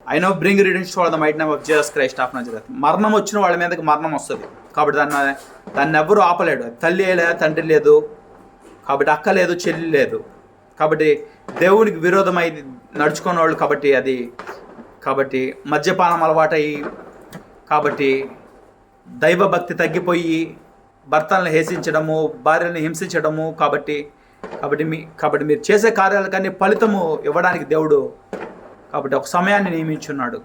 I know bring redemption for the might name of Jesus Christ of Nazareth. మరణం వచ్చిన వాళ్ళ మీదకి మరణం వస్తుంది. కాబట్టి దాన్ని ఎవ్వరూ ఆపలేడు. తల్లి లేదు, తండ్రి లేదు, కాబట్టి అక్క లేదు, చెల్లి లేదు. కాబట్టి దేవునికి విరోధమై నడుచుకున్న వాళ్ళు కాబట్టి మద్యపానం అలవాటయ్యి, కాబట్టి దైవభక్తి తగ్గిపోయి భర్తలను హింసించడము, భార్యలను హింసించడము, కాబట్టి మీరు చేసే కార్యాలకన్నీ ఫలితము ఇవ్వడానికి దేవుడు కాబట్టి ఒక సమయాన్ని నియమించున్నాడు.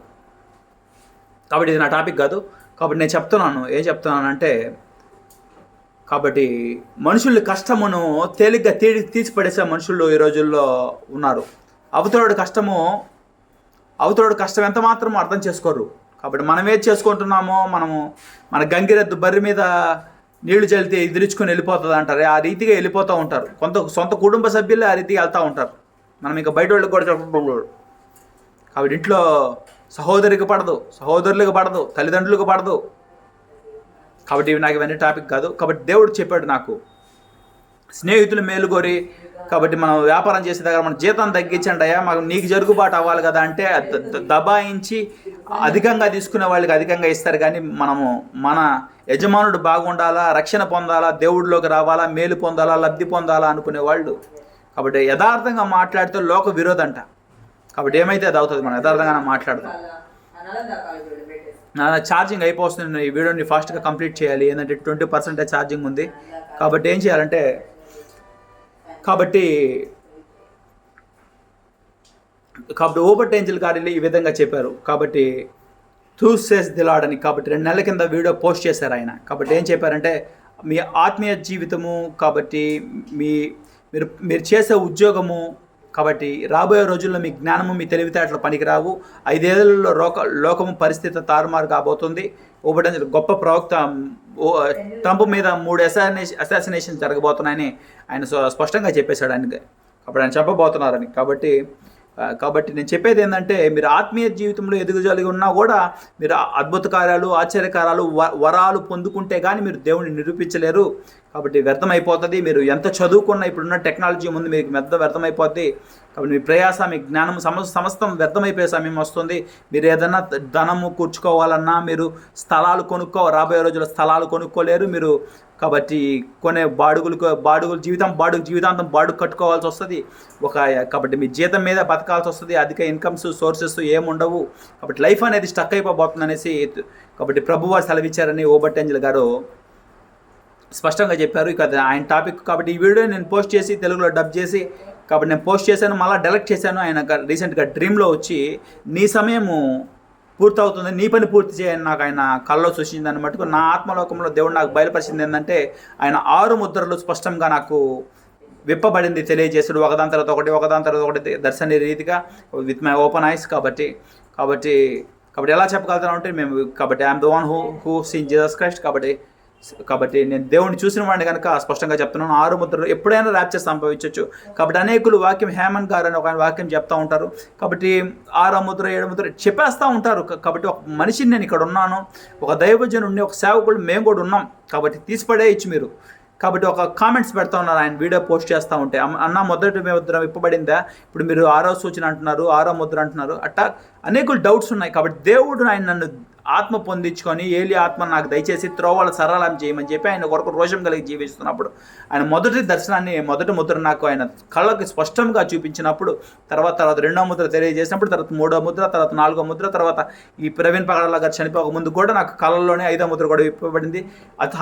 కాబట్టి ఇది నా టాపిక్ కాదు. కాబట్టి నేను ఏం చెప్తున్నానంటే కాబట్టి మనుషుల కష్టమును తేలిగ్గా తీసిపడేసే మనుషులు ఈ రోజుల్లో ఉన్నారు. అవతలోడి కష్టం ఎంత మాత్రమో అర్థం చేసుకోరు. కాబట్టి మనం ఏది చేసుకుంటున్నామో, మన గంగిరెద్దు బర్రె మీద నీళ్లు చల్లితే ఎదిరించుకొని వెళ్ళిపోతుంది అంటారు. ఆ రీతిగా వెళ్ళిపోతూ ఉంటారు. సొంత కుటుంబ సభ్యులే ఆ రీతిగా వెళ్తూ ఉంటారు. మనం ఇంకా బయట వాళ్ళకి కూడా చెప్పకూడదు. కాబట్టి ఇంట్లో సహోదరికి పడదు, సహోదరులకు పడదు, తల్లిదండ్రులకు పడదు. కాబట్టి నాకు ఇవన్నీ టాపిక్ కాదు. కాబట్టి దేవుడు చెప్పాడు నాకు, స్నేహితులు మేలుగోరి కాబట్టి మనం వ్యాపారం చేసే దగ్గర మన జీతం తగ్గించండి అయ్యా, నీకు జరుగుబాటు అవ్వాలి కదా అంటే దబాయించి అధికంగా తీసుకునే వాళ్ళకి అధికంగా ఇస్తారు. కానీ మన యజమానుడు బాగుండాలా, రక్షణ పొందాలా, దేవుడిలోకి రావాలా, మేలు పొందాలా, లబ్ధి పొందాలా అనుకునే వాళ్ళు కాబట్టి యథార్థంగా మాట్లాడితే లోక విరోధంట. కాబట్టి ఏమైతే అది అవుతుంది, మనం యథార్థంగా మాట్లాడదాం. ఛార్జింగ్ అయిపోతుంది. ఈ వీడియోని ఫాస్ట్గా కంప్లీట్ చేయాలి. ఏంటంటే 20% ఛార్జింగ్ ఉంది. కాబట్టి ఏం చేయాలంటే కాబట్టి ఓబర్ట్ ఏంజల్ గారు ఈ విధంగా చెప్పారు. కాబట్టి థూస్ సేస్ ది లార్డ్ అని కాబట్టి 2 నెలల కింద వీడియో పోస్ట్ చేశారు ఆయన. కాబట్టి ఏం చెప్పారంటే మీ ఆత్మీయ జీవితము, కాబట్టి మీరు చేసే ఉద్యోగము, కాబట్టి రాబోయే రోజుల్లో మీ జ్ఞానము, మీ తెలివితేటలు పనికిరావు. 5 ఏళ్లలో లోకము పరిస్థితి తారుమారు కాబోతుంది. ఓబర్ట్ ఏంజల్ గొప్ప ప్రవక్త. ట్రంప్ మీద 3 అసాసినేషన్ జరగబోతున్నాయని ఆయన స్పష్టంగా చెప్పేశాడు ఆయనకి. కాబట్టి ఆయన చెప్పబోతున్నారని. కాబట్టి నేను చెప్పేది ఏంటంటే మీరు ఆత్మీయ జీవితంలో ఎదుగుజలిగి ఉన్నా కూడా మీరు అద్భుత కార్యాలు, ఆశ్చర్యకారాలు, వరాలు పొందుకుంటే కానీ మీరు దేవుని నిరూపించలేరు. కాబట్టి వ్యర్థమైపోతుంది. మీరు ఎంత చదువుకున్నా ఇప్పుడున్న టెక్నాలజీ ముందు మీకు వ్యర్థమైపోద్ది. కాబట్టి మీ ప్రయాస, మీ జ్ఞానం సమస్తం వ్యర్థమైపోయే సమయం వస్తుంది. మీరు ఏదైనా ధనము కూర్చుకోవాలన్నా, మీరు రాబోయే రోజుల్లో స్థలాలు కొనుక్కోలేరు మీరు. కాబట్టి కొనే బాడుగులు జీవితాంతం బాడుగు కట్టుకోవాల్సి వస్తుంది. కాబట్టి మీ జీతం మీద బతకాల్సి వస్తుంది. అధిక ఇన్కమ్స్ సోర్సెస్ ఏముండవు. కాబట్టి లైఫ్ అనేది స్టక్ అయిపోతుంది అనేసి కాబట్టి ప్రభువారు సెలవిచ్చారని ఓబర్ట్ ఏంజల్ గారు స్పష్టంగా చెప్పారు. ఇక ఆయన టాపిక్. కాబట్టి ఈ వీడియో నేను పోస్ట్ చేసి తెలుగులో డబ్ చేసి కాబట్టి నేను పోస్ట్ చేశాను, మళ్ళీ డెలెక్ట్ చేశాను. ఆయన రీసెంట్గా డ్రీమ్లో వచ్చి నీ సమయము పూర్తవుతుంది, నీ పని పూర్తి చేయని నాకు ఆయన కళ్ళలో సూచించిందని మటుకు నా ఆత్మలోకంలో దేవుడు నాకు బయలుపరిచింది ఏంటంటే ఆయన 6 ముద్రలు స్పష్టంగా నాకు విప్పబడింది తెలియజేసాడు. ఒకదాని తర్వాత ఒకటి దర్శన రీతిగా విత్ మై ఓపెన్ ఐస్. కాబట్టి ఎలా చెప్పగలుగుతాను అంటే కాబట్టి I'm the one who seen Jesus Christ. కాబట్టి నేను దేవుడిని చూసిన వాడిని కనుక స్పష్టంగా చెప్తున్నాను. 6 ముద్రలు ఎప్పుడైనా ర్యాప్చర్ సంభవించవచ్చు. కాబట్టి అనేకులు హేమంత్ గారు అని ఒక వాక్యం చెప్తూ ఉంటారు. కాబట్టి 6 ముద్ర 7 ముద్ర చెప్పేస్తూ ఉంటారు. కాబట్టి ఒక మనిషిని నేను ఇక్కడ ఉన్నాను, ఒక దైవజనుడిని, ఒక సేవకుడు మేము కూడా ఉన్నాం. కాబట్టి తీసిపడేయచ్చు మీరు. కాబట్టి ఒక కామెంట్స్ పెడతా ఉన్నారు ఆయన వీడియో పోస్ట్ చేస్తూ ఉంటే, అన్న మొదటి ముద్ర విప్పబడిందా, ఇప్పుడు మీరు 6వ సూచన అంటున్నారు, 6వ ముద్ర అంటున్నారు, అట్టా అనేకులు డౌట్స్ ఉన్నాయి. కాబట్టి దేవుడు ఆయన నన్ను ఆత్మ పొందించుకొని ఏలి ఆత్మ నాకు దయచేసి త్రోవల సరళం చేయమని చెప్పి ఆయన కొరకు రోషం కలిగి జీవిస్తున్నప్పుడు ఆయన మొదటి ముద్ర నాకు ఆయన కళ్ళకి స్పష్టంగా చూపించినప్పుడు తర్వాత 2వ ముద్ర తెలియజేసినప్పుడు తర్వాత 3వ ముద్ర, తర్వాత 4వ ముద్ర, తర్వాత ఈ ప్రవీణ్ పగడాల గారు చనిపోక ముందు కూడా నాకు కళ్ళల్లోనే 5వ ముద్ర కూడా విప్పబడింది.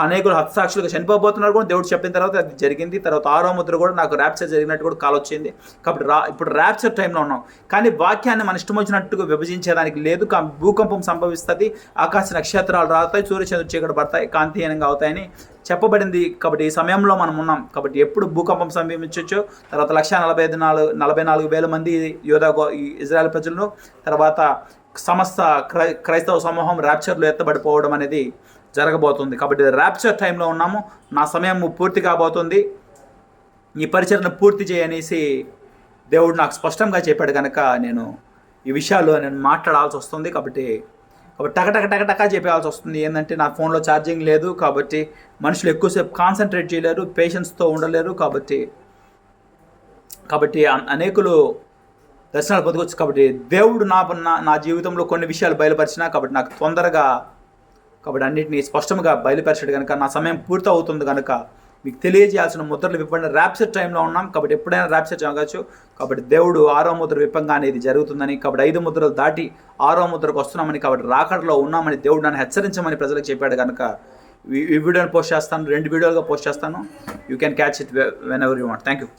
అనేకులు హతసాక్షులుగా చనిపోబోతున్నారు కూడా దేవుడు చెప్పిన తర్వాత అది జరిగింది. తర్వాత 6వ ముద్ర కూడా నాకు ర్యాప్చర్ జరిగినట్టు కూడా కాల్ వచ్చింది. కాబట్టి ఇప్పుడు ర్యాప్చర్ టైంలో ఉన్నాం. కానీ వాక్యాన్ని మన ఇష్టం వచ్చినట్టుగా విభజించేదానికి లేదు. భూకంపం సంభవిస్తుంది, ఆకాశ నక్షత్రాలు రాతాయి, సూర్యచంద్రుడు చీకటి పడతాయి, కాంతిహీనంగా అవుతాయని చెప్పబడింది. కాబట్టి ఈ సమయంలో మనం ఉన్నాం. కాబట్టి ఎప్పుడు భూకంపం సంభవించవచ్చు, తర్వాత 1,44,000 మంది ఇజ్రాయెల్ ప్రజలను, తర్వాత సమస్త క్రైస్తవ సమూహం ర్యాప్చర్లో ఎత్తబడిపోవడం అనేది జరగబోతుంది. కాబట్టి ర్యాప్చర్ టైంలో ఉన్నాము. నా సమయం పూర్తి కాబోతుంది. ఈ పరిచర్ను పూర్తి చేయనేసి దేవుడు నాకు స్పష్టంగా చెప్పాడు కనుక నేను ఈ విషయాల్లో మాట్లాడాల్సి వస్తుంది. కాబట్టి టక చెప్పాల్సి వస్తుంది. ఏంటంటే నా ఫోన్లో ఛార్జింగ్ లేదు. కాబట్టి మనుషులు ఎక్కువసేపు కాన్సన్ట్రేట్ చేయలేరు, పేషెన్స్తో ఉండలేరు. కాబట్టి అనేకులు దర్శనాలు పొందుకోవచ్చు. కాబట్టి దేవుడు నా జీవితంలో కొన్ని విషయాలు బయలుపరిచినా కాబట్టి నాకు తొందరగా కాబట్టి అన్నింటినీ స్పష్టంగా బయలుపరిచాడు కనుక నా సమయం పూర్తి అవుతుంది కనుక మీకు తెలియజేయాల్సిన ముద్రలు విప్పండి. ర్యాప్చర్ టైంలో ఉన్నాం కాబట్టి ఎప్పుడైనా ర్యాప్చర్ టైం కావచ్చు. కాబట్టి దేవుడు 6వ ముద్ర విప్పంగా అనేది జరుగుతుందని, కాబట్టి 5 ముద్రలు దాటి 6వ ముద్రకు వస్తున్నామని, కాబట్టి రాకడలో ఉన్నామని దేవుడు నన్ను హెచ్చరించమని ప్రజలకు చెప్పాడు కనుక ఈ వీడియోని పోస్ట్ చేస్తాను, 2 వీడియోలుగా పోస్ట్ చేస్తాను. You can catch it when ever you want. Thank you.